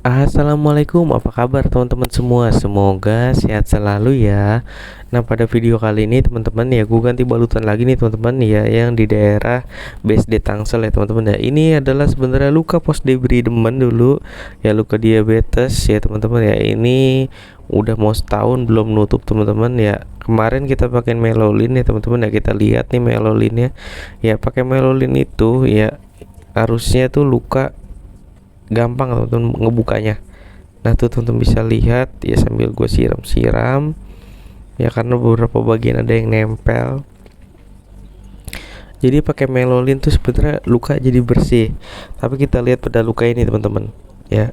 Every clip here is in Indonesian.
Assalamualaikum, apa kabar teman-teman semua? Semoga sehat selalu ya. Nah, pada video kali ini teman-teman ya, gue ganti balutan lagi nih teman-teman ya, yang di daerah BSD Tangsel ya teman-teman ya. Ini adalah sebenarnya luka post debridement dulu ya, luka diabetes ya teman-teman ya. Ini udah mau setahun belum nutup teman-teman ya. Kemarin kita pakai melolin ya teman-teman ya, kita lihat nih melolinnya ya. Pakai melolin itu ya harusnya tuh luka gampang teman-teman ngebukanya. Nah tuh teman-teman bisa lihat ya sambil gue siram-siram ya, karena beberapa bagian ada yang nempel. Jadi pakai melolin tuh sebenarnya luka jadi bersih. Tapi kita lihat pada luka ini teman-teman ya.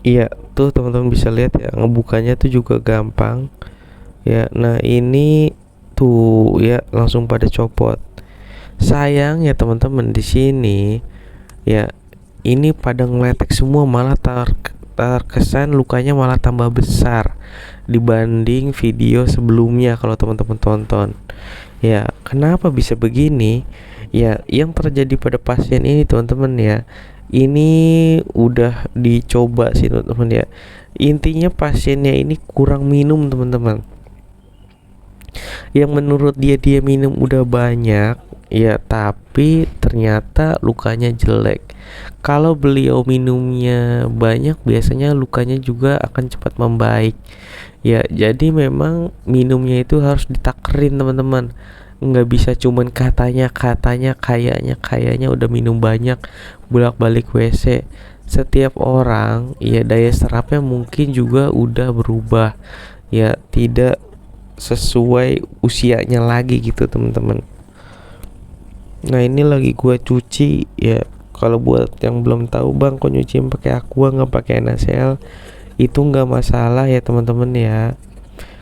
Iya tuh teman-teman bisa lihat ya, ngebukanya tuh juga gampang ya. Nah ini tuh ya langsung pada copot. Sayang ya teman-teman, di sini ya ini pada ngeletek semua, malah terkesan lukanya malah tambah besar dibanding video sebelumnya kalau teman-teman tonton. Ya, kenapa bisa begini? Ya, yang terjadi pada pasien ini teman-teman ya, ini udah dicoba sih teman-teman ya. Intinya pasiennya ini kurang minum teman-teman. Yang menurut dia minum udah banyak ya, tapi ternyata lukanya jelek. Kalau beliau minumnya banyak, biasanya lukanya juga akan cepat membaik ya. Jadi memang minumnya itu harus ditakerin teman-teman, nggak bisa cuman kayaknya udah minum banyak bolak-balik WC. Setiap orang ya daya serapnya mungkin juga udah berubah ya, tidak sesuai usianya lagi gitu teman-teman. Nah ini lagi gua cuci ya. Kalau buat yang belum tahu, bang kok nyuci pakai aqua nggak pakai NaCl, itu nggak masalah ya teman-teman ya,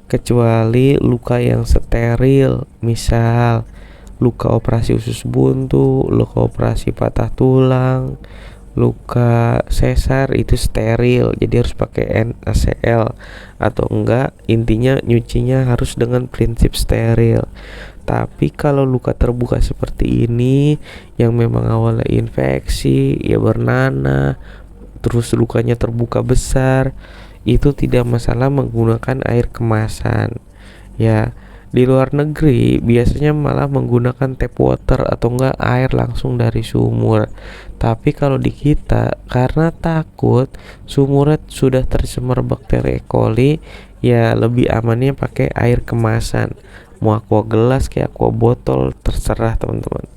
kecuali luka yang steril, misal luka operasi usus buntu, luka operasi patah tulang, luka sesar, itu steril, jadi harus pakai NaCl atau enggak, intinya nyucinya harus dengan prinsip steril. Tapi kalau luka terbuka seperti ini yang memang awalnya infeksi ya bernanah, terus lukanya terbuka besar, itu tidak masalah menggunakan air kemasan ya. Di luar negeri biasanya malah menggunakan tap water atau enggak air langsung dari sumur. Tapi kalau di kita, karena takut sumurnya sudah tercemar bakteri E. coli, ya lebih amannya pakai air kemasan. Mau aqua gelas kayak aqua botol terserah teman-teman.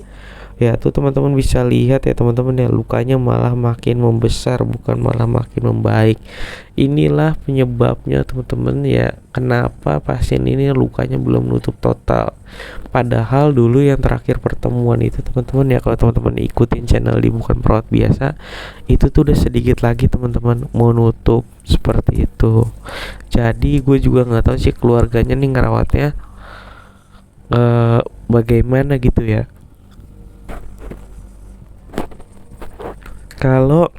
Ya tuh teman-teman bisa lihat ya teman-teman ya, lukanya malah makin membesar bukan malah makin membaik. Inilah penyebabnya teman-teman ya, kenapa pasien ini lukanya belum nutup total. Padahal dulu yang terakhir pertemuan itu teman-teman ya, kalau teman-teman ikutin channel di Bukan Perawat Biasa, itu tuh udah sedikit lagi teman-teman mau nutup seperti itu. Jadi gue juga nggak tahu sih keluarganya nih ngerawatnya bagaimana gitu ya. Kalau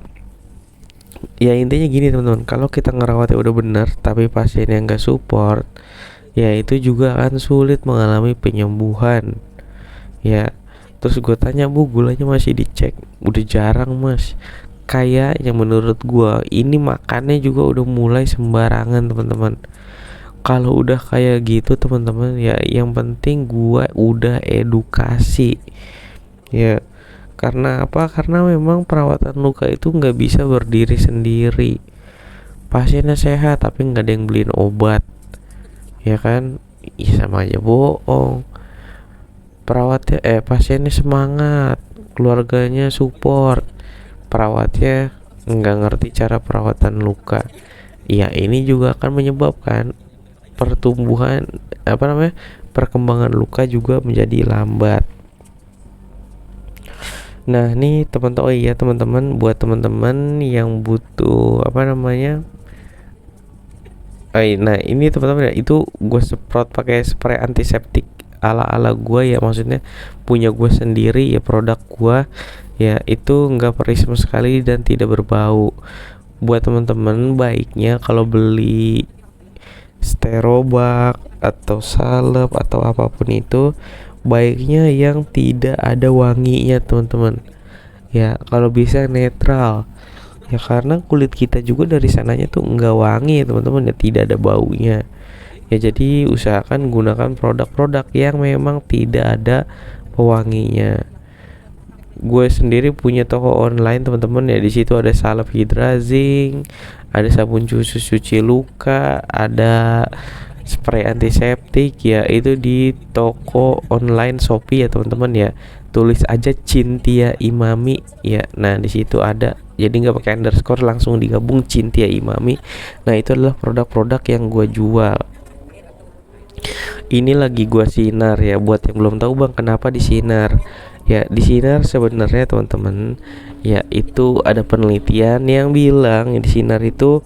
ya intinya gini teman-teman, kalau kita ngerawatnya udah bener tapi pasiennya nggak support, ya itu juga akan sulit mengalami penyembuhan ya. Terus gue tanya, bu gulanya masih dicek? Udah jarang mas. Kayak yang menurut gue ini makannya juga udah mulai sembarangan teman-teman. Kalau udah kayak gitu teman-teman ya, yang penting gue udah edukasi ya. Karena apa? Karena memang perawatan luka itu nggak bisa berdiri sendiri. Pasiennya sehat tapi nggak ada yang beliin obat, ya kan? Iya sama aja bohong. Pasiennya semangat, keluarganya support, perawatnya nggak ngerti cara perawatan luka. Ya ini juga akan menyebabkan pertumbuhan perkembangan luka juga menjadi lambat. Nah, nih teman-teman, oh iya teman-teman, buat teman-teman yang butuh nah ini teman-teman ya, itu gue semprot pakai spray antiseptik ala-ala gue ya, maksudnya punya gue sendiri ya, produk gue ya, itu nggak perih sama sekali dan tidak berbau. Buat teman-teman baiknya kalau beli sterobak atau salep atau apapun itu, baiknya yang tidak ada wanginya teman-teman ya kalau bisa netral. Ya karena kulit kita juga dari sananya tuh enggak wangi ya teman-teman, ya tidak ada baunya. Ya jadi usahakan gunakan produk-produk yang memang tidak ada pewanginya. Gue sendiri punya toko online teman-teman, ya di situ ada salep hydrazing, ada sabun khusus cuci luka, ada spray antiseptik, ya itu di toko online Shopee ya teman-teman ya. Tulis aja Cintia Imami ya. Nah di situ ada, jadi nggak pakai underscore, langsung digabung Cintia Imami. Nah itu adalah produk-produk yang gue jual. Ini lagi gua sinar ya, buat yang belum tahu bang kenapa disinar. Ya disinar sebenarnya teman-teman, ya itu ada penelitian yang bilang ya, disinar itu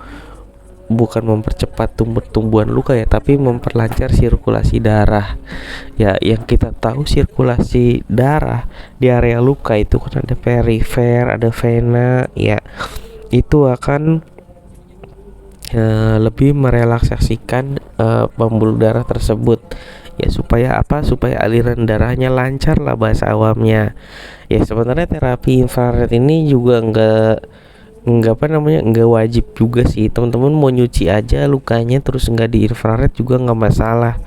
bukan mempercepat tumbuhan luka ya, tapi memperlancar sirkulasi darah. Ya yang kita tahu sirkulasi darah di area luka itu kan ada perifer, ada vena, ya itu akan lebih merelaksasikan pembuluh darah tersebut, ya supaya apa, supaya aliran darahnya lancar lah bahasa awamnya. Ya sebenarnya terapi infrared ini juga nggak apa namanya, nggak wajib juga sih teman-teman, mau nyuci aja lukanya terus nggak di infrared juga nggak masalah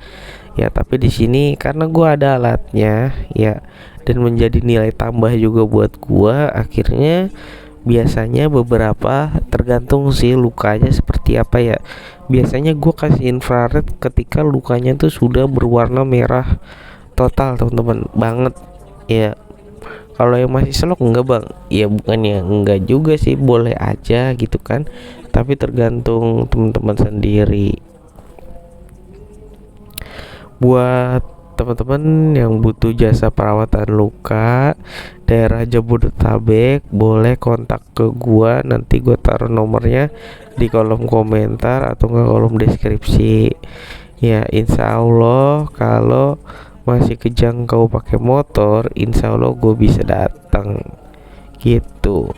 ya. Tapi di sini karena gua ada alatnya ya, dan menjadi nilai tambah juga buat gua, akhirnya biasanya beberapa, tergantung sih lukanya seperti apa ya. Biasanya gue kasih infrared ketika lukanya tuh sudah berwarna merah total teman-teman banget ya. Kalau yang masih selok enggak bang, ya bukannya enggak juga sih, boleh aja gitu kan, tapi tergantung teman-teman sendiri. Buat teman-teman yang butuh jasa perawatan luka daerah Jabodetabek, boleh kontak ke gua, nanti gua taruh nomornya di kolom komentar atau enggak kolom deskripsi. Ya insya Allah kalau masih kejangkau pakai motor, insya Allah gue bisa datang gitu.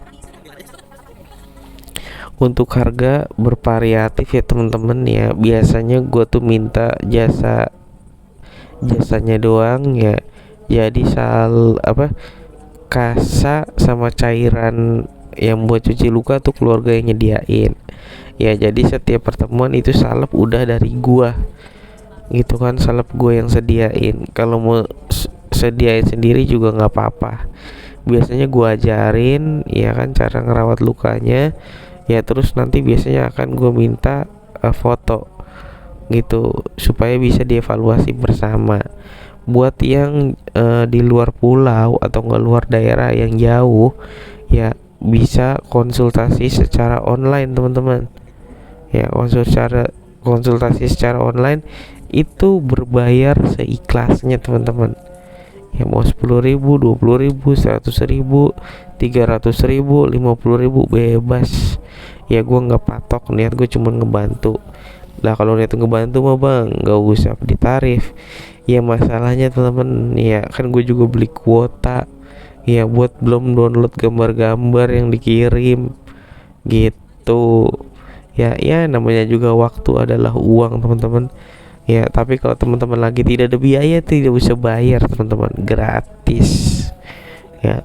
Untuk harga bervariatif ya teman-teman ya, biasanya gue tuh minta jasanya doang ya. Jadi kasa sama cairan yang buat cuci luka tuh keluarga yang nyediain. Ya jadi setiap pertemuan itu salep udah dari gua gitu kan, salep gue yang sediain. Kalau mau sediain sendiri juga nggak apa-apa. Biasanya gua ajarin ya kan cara ngerawat lukanya ya, terus nanti biasanya akan gue minta foto gitu supaya bisa dievaluasi bersama. Buat yang di luar pulau atau nggak luar daerah yang jauh ya, bisa konsultasi secara online teman-teman ya. Konsultasi secara online itu berbayar seikhlasnya teman-teman ya, mau 10.000, 20.000, 100.000, 300.000, 50.000 bebas ya. Gue nggak patok, niat gue cuma ngebantu lah. Kalau niat ngebantu mah bang nggak usah ditarif ya. Masalahnya teman-teman ya kan, gue juga beli kuota ya, buat belum download gambar-gambar yang dikirim gitu ya. Ya namanya juga waktu adalah uang teman-teman ya. Tapi kalau teman-teman lagi tidak ada biaya, tidak bisa bayar teman-teman, gratis ya.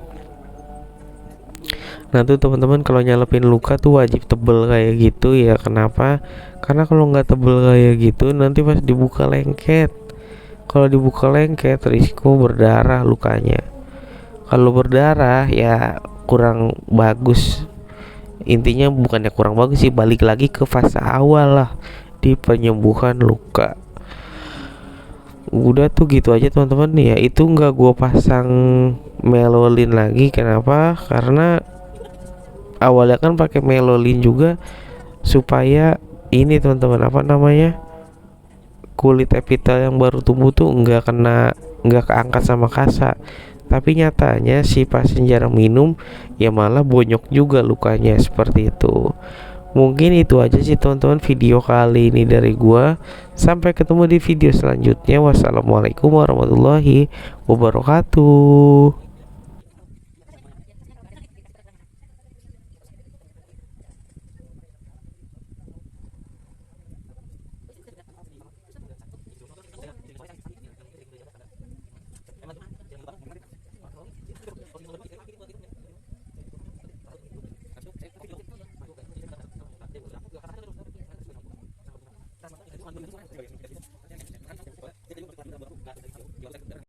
Nah tuh teman-teman, kalau nyalepin luka tuh wajib tebel kayak gitu ya. Kenapa? Karena kalau nggak tebel kayak gitu, nanti pas dibuka lengket. Kalau dibuka lengket, risiko berdarah lukanya. Kalau berdarah ya kurang bagus. Intinya bukannya kurang bagus sih, balik lagi ke fase awal lah di penyembuhan luka. Udah tuh gitu aja teman-teman ya. Itu nggak gue pasang melolin lagi. Kenapa? Karena awalnya kan pakai melolin juga supaya ini teman-teman, apa namanya, kulit epitel yang baru tumbuh tuh nggak keangkat sama kasa. Tapi nyatanya si pasien jarang minum ya, malah bonyok juga lukanya seperti itu. Mungkin itu aja sih teman-teman video kali ini dari gua. Sampai ketemu di video selanjutnya. Wassalamualaikum warahmatullahi wabarakatuh.